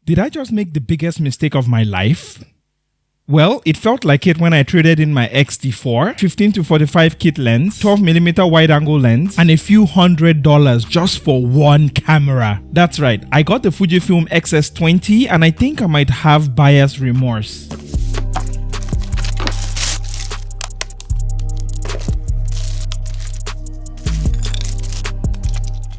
Did I just make the biggest mistake of my life? Well, it felt like it when I traded in my XT4, 15 to 45 kit lens, 12mm wide angle lens, and a few $100 just for one camera. That's right, I got the Fujifilm XS20 and I think I might have buyer's remorse.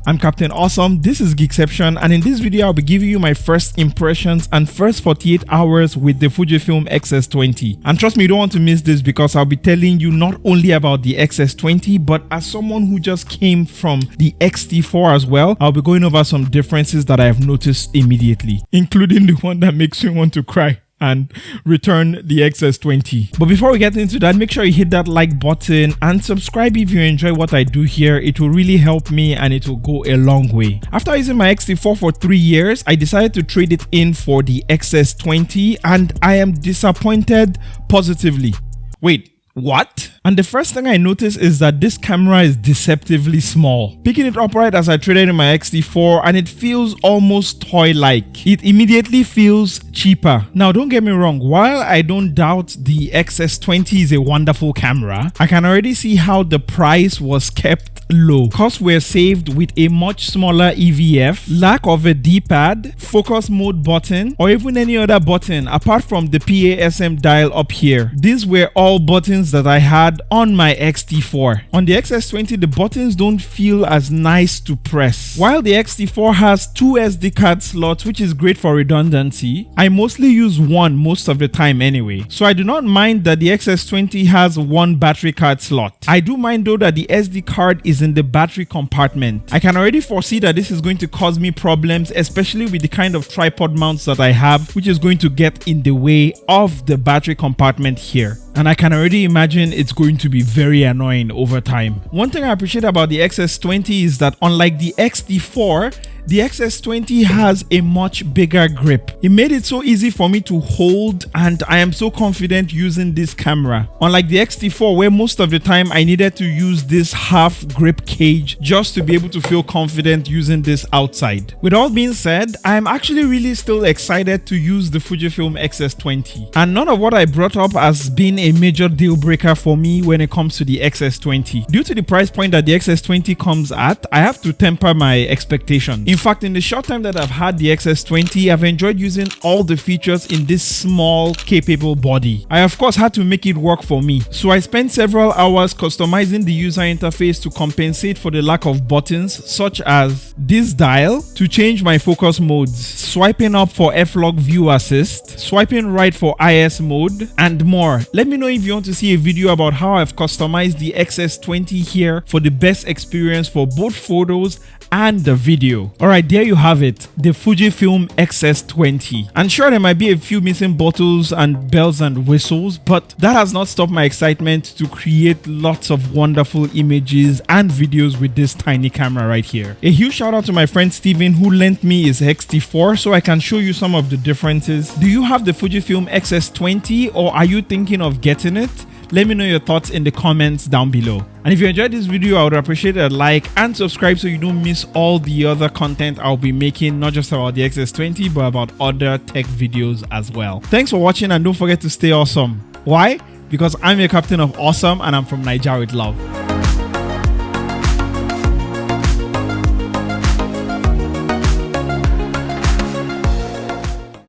I'm Captain Awesome, this is Geekception, and in this video I'll be giving you my first impressions and first 48 hours with the Fujifilm XS20. And trust me, you don't want to miss this because I'll be telling you not only about the XS20, but as someone who just came from the XT4 as well, I'll be going over some differences that I have noticed immediately, including the one that makes me want to cry and return the XS20. But before we get into that, make sure you hit that like button and subscribe if you enjoy what I do here. It will really help me and it will go a long way. After using my XT4 for 3 years, I decided to trade it in for the XS20 and I am disappointed positively. Wait, what? And the first thing I noticed is that this camera is deceptively small. Picking it upright as I traded in my XT4 and it feels almost toy-like. It immediately feels cheaper. Now don't get me wrong, while I don't doubt the XS20 is a wonderful camera, I can already see how the price was kept low. Costs were saved with a much smaller EVF, lack of a D-pad, focus mode button, or even any other button apart from the PASM dial up here. These were all buttons that I had on my XT4. On the XS20, the buttons don't feel as nice to press. While the XT4 has 2 SD card slots, which is great for redundancy, I mostly use one most of the time anyway. So I do not mind that the XS20 has 1 battery card slot. I do mind though that the SD card is in the battery compartment. I can already foresee that this is going to cause me problems, especially with the kind of tripod mounts that I have, which is going to get in the way of the battery compartment here. And I can already imagine it's going to be very annoying over time. One thing I appreciate about the XS20 is that unlike the XT4, the XS20 has a much bigger grip. It made it so easy for me to hold and I am so confident using this camera. Unlike the XT4 where most of the time I needed to use this half grip cage just to be able to feel confident using this outside. With all being said, I am actually really still excited to use the Fujifilm XS20. And none of what I brought up has been a major deal breaker for me when it comes to the XS20. Due to the price point that the XS20 comes at, I have to temper my expectations. In fact, in the short time that I've had the XS20, I've enjoyed using all the features in this small, capable body. I of course had to make it work for me, so I spent several hours customizing the user interface to compensate for the lack of buttons such as this dial to change my focus modes, swiping up for F-Log View Assist, swiping right for IS mode, and more. Let me know if you want to see a video about how I've customized the XS20 here for the best experience for both photos and the video. Alright, there you have it, the Fujifilm XS20. And sure, there might be a few missing bottles and bells and whistles, but that has not stopped my excitement to create lots of wonderful images and videos with this tiny camera right here. A huge shout out to my friend Steven who lent me his XT4 so I can show you some of the differences. Do you have the Fujifilm XS20 or are you thinking of getting it? Let me know your thoughts in the comments down below. And if you enjoyed this video, I would appreciate a like and subscribe so you don't miss all the other content I'll be making, not just about the XS20, but about other tech videos as well. Thanks for watching and don't forget to stay awesome. Why? Because I'm your captain of awesome and I'm from Nigeria with love.